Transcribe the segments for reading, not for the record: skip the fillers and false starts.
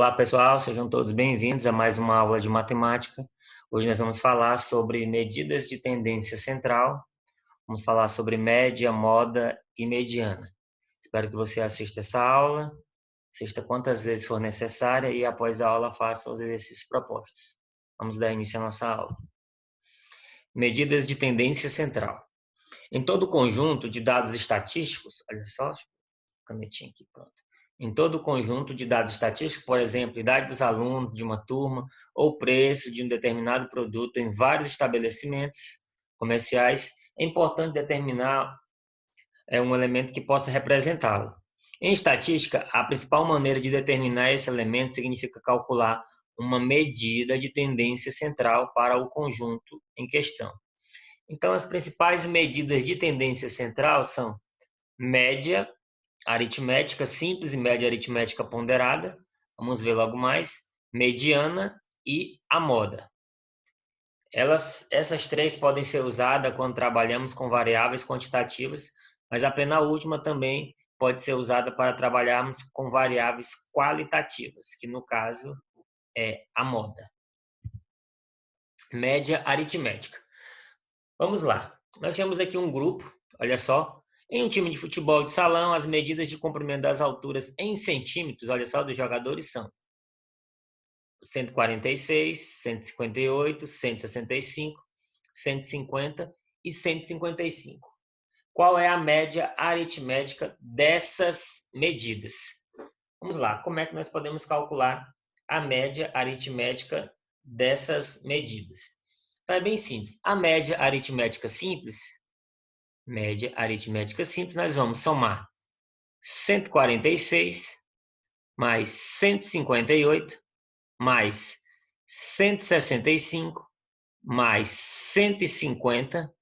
Olá, pessoal, sejam todos bem-vindos a mais uma aula de matemática. Hoje nós vamos falar sobre medidas de tendência central, vamos falar sobre média, moda e mediana. Espero que você assista essa aula, assista quantas vezes for necessária e após a aula faça os exercícios propostos. Vamos dar início à nossa aula. Medidas de tendência central. Em todo o conjunto de dados estatísticos, olha só, canetinha aqui, pronto. Em todo o conjunto de dados estatísticos, por exemplo, idade dos alunos de uma turma ou preço de um determinado produto em vários estabelecimentos comerciais, é importante determinar um elemento que possa representá-lo. Em estatística, a principal maneira de determinar esse elemento significa calcular uma medida de tendência central para o conjunto em questão. Então, as principais medidas de tendência central são média aritmética simples e média aritmética ponderada, vamos ver logo mais, mediana e a moda. Essas três podem ser usadas quando trabalhamos com variáveis quantitativas, mas a penúltima também pode ser usada para trabalharmos com variáveis qualitativas, que no caso é a moda. Média aritmética. Vamos lá, nós temos aqui um grupo, olha só. Em um time de futebol de salão, as medidas de comprimento das alturas em centímetros, olha só, dos jogadores são 146, 158, 165, 150 e 155. Qual é a média aritmética dessas medidas? Vamos lá, como é que nós podemos calcular a média aritmética dessas medidas? Então, é bem simples. A média aritmética simples, nós vamos somar 146 mais 158 mais 165 mais 150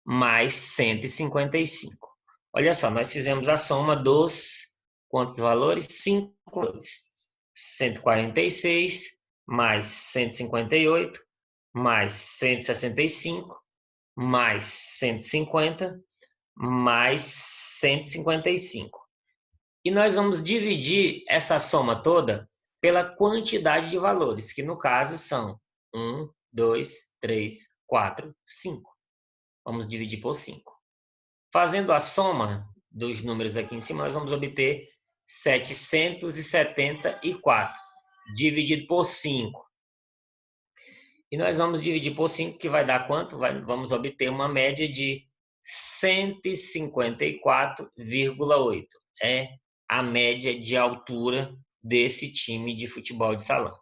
mais 155. Olha só, nós fizemos a soma dos quantos valores? 5 valores. 146 mais 158 mais 165 mais 150, mais 155. E nós vamos dividir essa soma toda pela quantidade de valores, que no caso são 1, 2, 3, 4, 5. Vamos dividir por 5. Fazendo a soma dos números aqui em cima, nós vamos obter 774, dividido por 5. E nós vamos dividir por 5, que vai dar quanto? Vamos obter uma média de 154,8. É a média de altura desse time de futebol de salão. O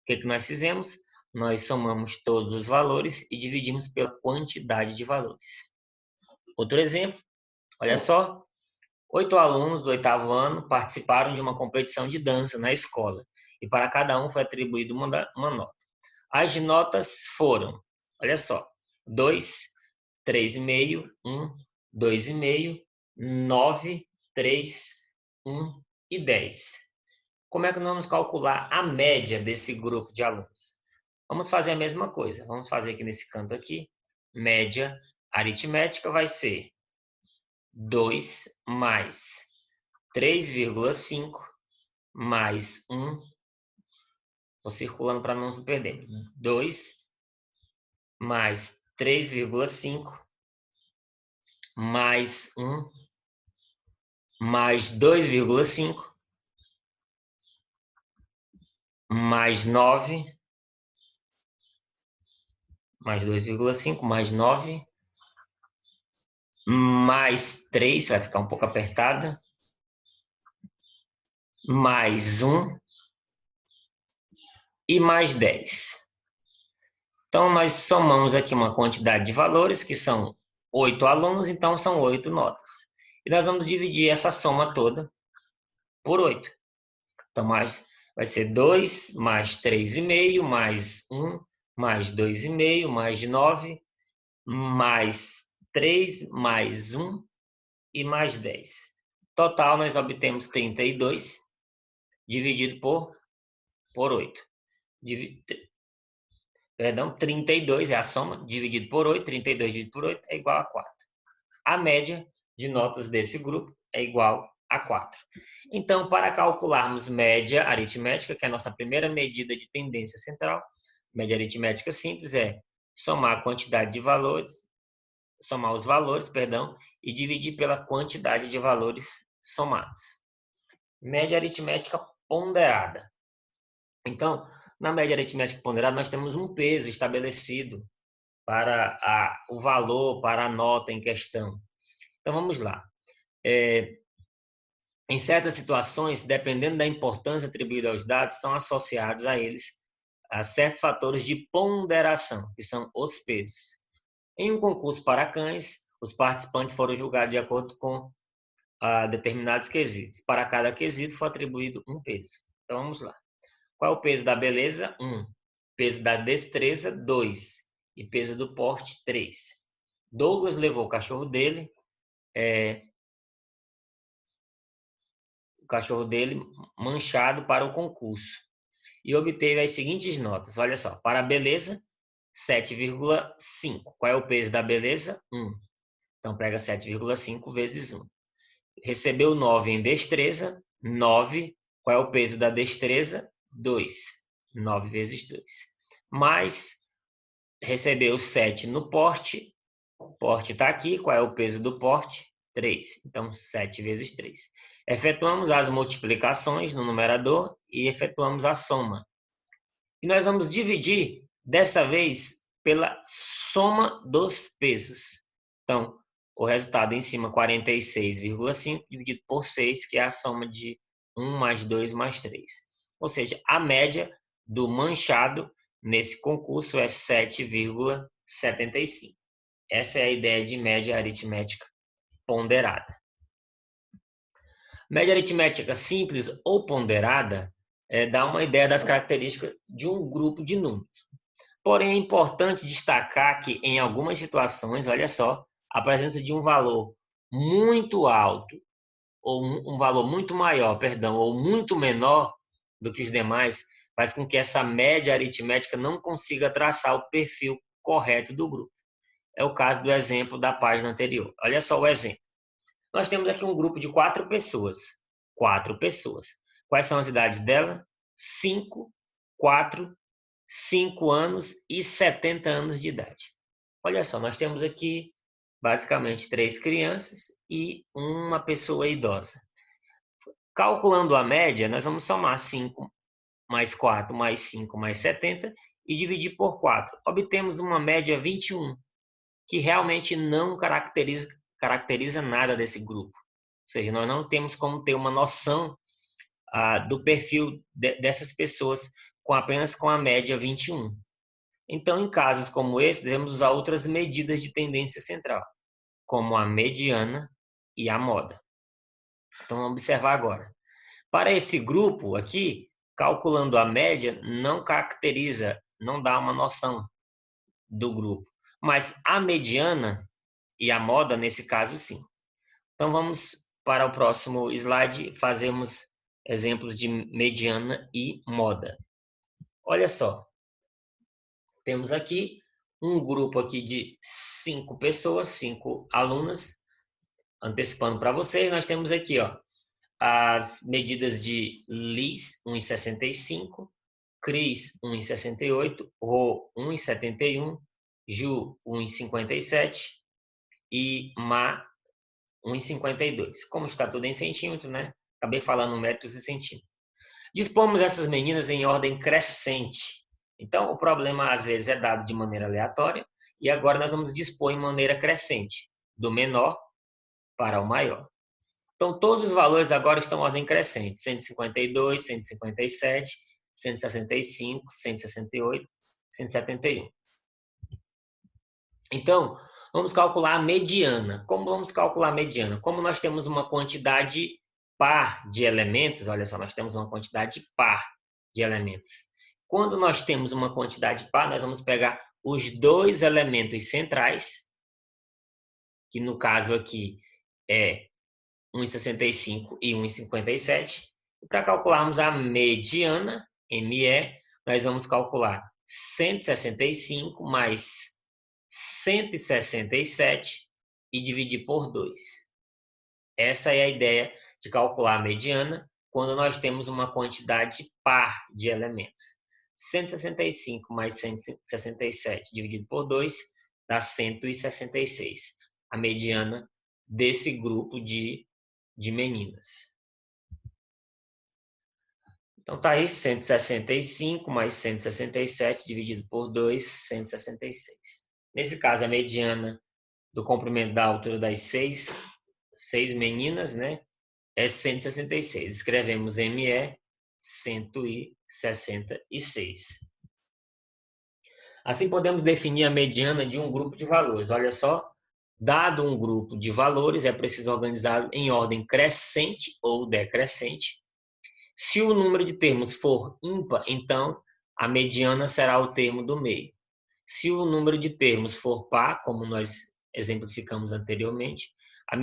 que nós fizemos? Nós somamos todos os valores e dividimos pela quantidade de valores. Outro exemplo, olha só. 8 alunos do 8º ano participaram de uma competição de dança na escola e para cada um foi atribuída uma nota. As notas foram, olha só, 2, 3,5, 1, 2,5, 9, 3, 1 e 10. Como é que nós vamos calcular a média desse grupo de alunos? Vamos fazer a mesma coisa. Vamos fazer aqui nesse canto aqui. Média aritmética vai ser 2 mais 3,5 mais 1. Estou circulando para não se perder. 2 mais 3,5 mais 1 mais 2,5 mais 9 mais 2,5 mais 9 mais 3, vai ficar um pouco apertada, mais 1 e mais 10. Então, nós somamos aqui uma quantidade de valores, que são 8 alunos, então são 8 notas. E nós vamos dividir essa soma toda por 8. Então, vai ser 2 mais 3,5, mais 1, mais 2,5, mais 9, mais 3, mais 1 e mais 10. Total, nós obtemos 32, dividido por 8. 32 é a soma, dividido por 8, 32 dividido por 8 é igual a 4. A média de notas desse grupo é igual a 4. Então, para calcularmos média aritmética, que é a nossa primeira medida de tendência central, média aritmética simples é somar a quantidade de valores, somar os valores, perdão, e dividir pela quantidade de valores somados. Média aritmética ponderada. Então, na média aritmética ponderada, nós temos um peso estabelecido para o valor, para a nota em questão. Então, vamos lá. Em certas situações, dependendo da importância atribuída aos dados, são associados a eles a certos fatores de ponderação, que são os pesos. Em um concurso para cães, os participantes foram julgados de acordo com determinados quesitos. Para cada quesito foi atribuído um peso. Então, vamos lá. Qual é o peso da beleza? 1. Peso da destreza? 2. E peso do porte? 3. Douglas levou o cachorro dele manchado para o concurso e obteve as seguintes notas. Olha só, para a beleza, 7,5. Qual é o peso da beleza? 1. Então, pega 7,5 vezes 1. Recebeu 9 em destreza, 9. Qual é o peso da destreza? 2. 9 vezes 2. Mais, recebeu 7 no porte. O porte está aqui. Qual é o peso do porte? 3. Então, 7 vezes 3. Efetuamos as multiplicações no numerador e efetuamos a soma. E nós vamos dividir, dessa vez, pela soma dos pesos. Então, o resultado em cima, 46,5, dividido por 6, que é a soma de 1 mais 2 mais 3. Ou seja, a média do manchado nesse concurso é 7,75. Essa é a ideia de média aritmética ponderada. Média aritmética simples ou ponderada dá uma ideia das características de um grupo de números. Porém, é importante destacar que, em algumas situações, olha só, a presença de um valor muito alto, ou um valor muito maior, perdão, ou muito menor do que os demais, faz com que essa média aritmética não consiga traçar o perfil correto do grupo. É o caso do exemplo da página anterior. Olha só o exemplo. Nós temos aqui um grupo de 4 pessoas. 4 pessoas. Quais são as idades dela? 5, 4, 5 anos e 70 anos de idade. Olha só, nós temos aqui basicamente 3 crianças e uma pessoa idosa. Calculando a média, nós vamos somar 5 mais 4 mais 5 mais 70 e dividir por 4. Obtemos uma média 21, que realmente não caracteriza nada desse grupo. Ou seja, nós não temos como ter uma noção do perfil dessas pessoas apenas com a média 21. Então, em casos como esse, devemos usar outras medidas de tendência central, como a mediana e a moda. Então, vamos observar agora. Para esse grupo aqui, calculando a média não caracteriza, não dá uma noção do grupo. Mas a mediana e a moda, nesse caso, sim. Então, vamos para o próximo slide, fazemos exemplos de mediana e moda. Olha só, temos aqui um grupo aqui de 5 pessoas, 5 alunas, antecipando para vocês, nós temos aqui as medidas de Liz, 1,65, Cris, 1,68, Rô, 1,71, Ju, 1,57 e Ma, 1,52. Como está tudo em centímetros, né? Acabei falando metros e centímetros. Dispomos essas meninas em ordem crescente. Então, o problema às vezes é dado de maneira aleatória e agora nós vamos dispor em maneira crescente, do menor para o maior. Então, todos os valores agora estão em ordem crescente. 152, 157, 165, 168, 171. Então, vamos calcular a mediana. Como vamos calcular a mediana? Como nós temos uma quantidade par de elementos, olha só, nós temos uma quantidade par de elementos. Quando nós temos uma quantidade par, nós vamos pegar os 2 elementos centrais, que no caso aqui é 1,65 e 1,57. E para calcularmos a mediana, ME, nós vamos calcular 165 mais 167 e dividir por 2. Essa é a ideia de calcular a mediana quando nós temos uma quantidade par de elementos. 165 mais 167 dividido por 2 dá 166. A mediana desse grupo de meninas. Então, está aí 165 mais 167 dividido por 2, 166. Nesse caso, a mediana do comprimento da altura das seis meninas, né, é 166. Escrevemos ME 166. Assim, podemos definir a mediana de um grupo de valores. Olha só, dado um grupo de valores, é preciso organizá-lo em ordem crescente ou decrescente. Se o número de termos for ímpar, então a mediana será o termo do meio. Se o número de termos for par, como nós exemplificamos anteriormente, a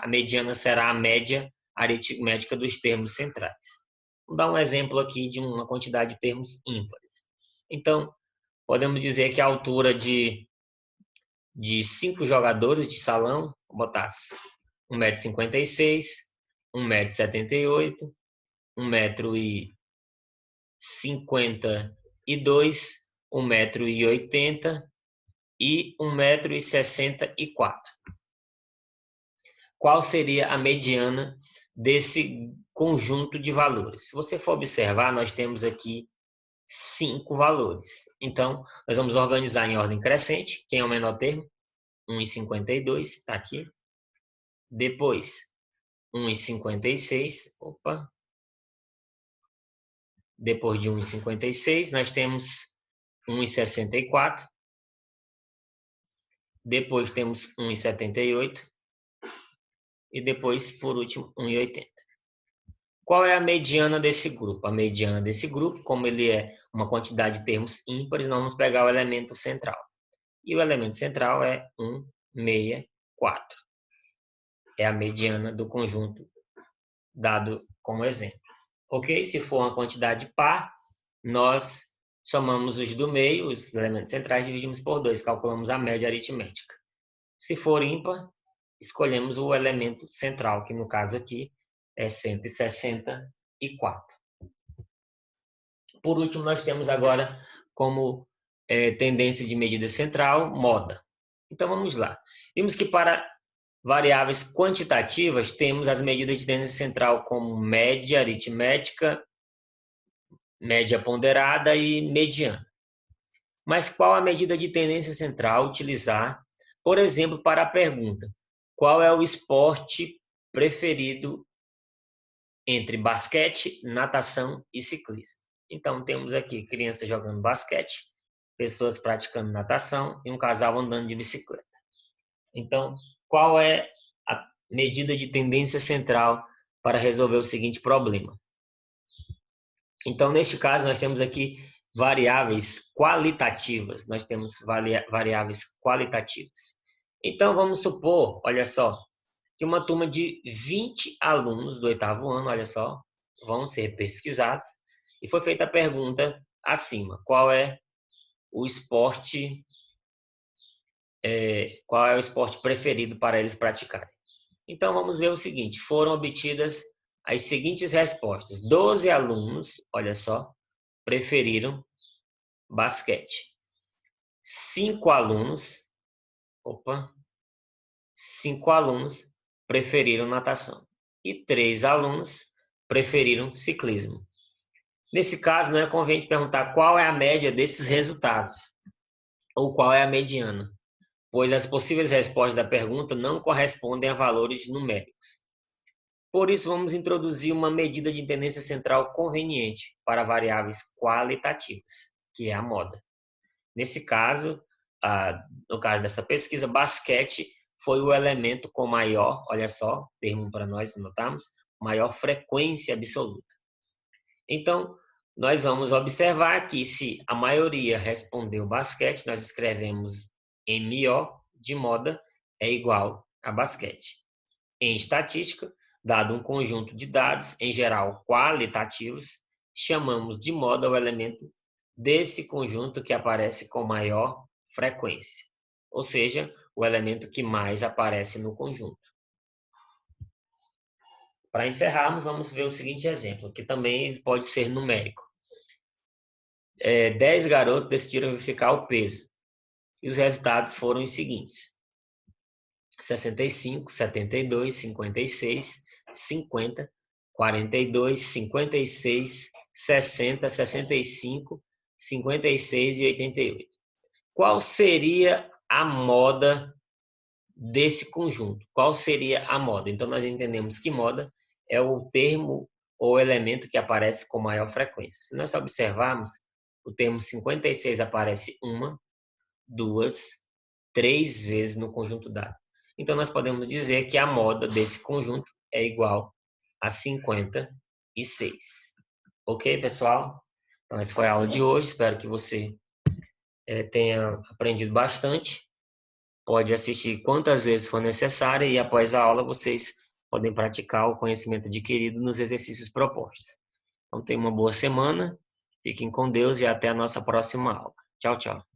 mediana será a média aritmética dos termos centrais. Vou dar um exemplo aqui de uma quantidade de termos ímpares. Então, podemos dizer que a altura de 5 jogadores de salão, vou botar 1,56 m, 1,78 m, 1,52 m, 1,80 m e 1,64 m. Qual seria a mediana desse conjunto de valores? Se você for observar, nós temos aqui 5 valores. Então, nós vamos organizar em ordem crescente. Quem é o menor termo? 1,52, está aqui. Depois, 1,56. Opa! Depois de 1,56, nós temos 1,64. Depois temos 1,78. E depois, por último, 1,80. Qual é a mediana desse grupo? A mediana desse grupo, como ele é uma quantidade de termos ímpares, nós vamos pegar o elemento central. E o elemento central é 164. É a mediana do conjunto dado como exemplo. Ok? Se for uma quantidade par, nós somamos os do meio, os elementos centrais, dividimos por 2, calculamos a média aritmética. Se for ímpar, escolhemos o elemento central, que no caso aqui é 164. Por último, nós temos agora como tendência de medida central, moda. Então, vamos lá. Vimos que para variáveis quantitativas, temos as medidas de tendência central como média aritmética, média ponderada e mediana. Mas qual a medida de tendência central utilizar, por exemplo, para a pergunta: qual é o esporte preferido entre basquete, natação e ciclismo? Então, temos aqui crianças jogando basquete, pessoas praticando natação e um casal andando de bicicleta. Então, qual é a medida de tendência central para resolver o seguinte problema? Então, neste caso, nós temos aqui variáveis qualitativas. Nós temos variáveis qualitativas. Então, vamos supor, olha só, que uma turma de 20 alunos do 8º ano, olha só, vão ser pesquisados. E foi feita a pergunta acima: qual é o esporte preferido para eles praticarem? Então, vamos ver o seguinte: foram obtidas as seguintes respostas. 12 alunos, olha só, preferiram basquete. 5 alunos preferiram natação. E 3 alunos preferiram ciclismo. Nesse caso, não é conveniente perguntar qual é a média desses resultados, ou qual é a mediana, pois as possíveis respostas da pergunta não correspondem a valores numéricos. Por isso, vamos introduzir uma medida de tendência central conveniente para variáveis qualitativas, que é a moda. Nesse caso, no caso dessa pesquisa, basquete foi o elemento com maior, olha só, termo para nós anotarmos, maior frequência absoluta. Então, nós vamos observar que se a maioria respondeu basquete, nós escrevemos MO de moda é igual a basquete. Em estatística, dado um conjunto de dados, em geral qualitativos, chamamos de moda o elemento desse conjunto que aparece com maior frequência, ou seja, o elemento que mais aparece no conjunto. Para encerrarmos, vamos ver o seguinte exemplo, que também pode ser numérico. 10 garotos decidiram verificar o peso. E os resultados foram os seguintes: 65, 72, 56, 50, 42, 56, 60, 65, 56 e 88. Qual seria a moda desse conjunto? Qual seria a moda? Então, nós entendemos que moda é o termo ou elemento que aparece com maior frequência. Se nós observarmos, o termo 56 aparece uma, duas, três vezes no conjunto dado. Então, nós podemos dizer que a moda desse conjunto é igual a 56. Ok, pessoal? Então, essa foi a aula de hoje. Espero que você tenha aprendido bastante. Pode assistir quantas vezes for necessário e, após a aula, vocês podem praticar o conhecimento adquirido nos exercícios propostos. Então, tenham uma boa semana. Fiquem com Deus e até a nossa próxima aula. Tchau, tchau.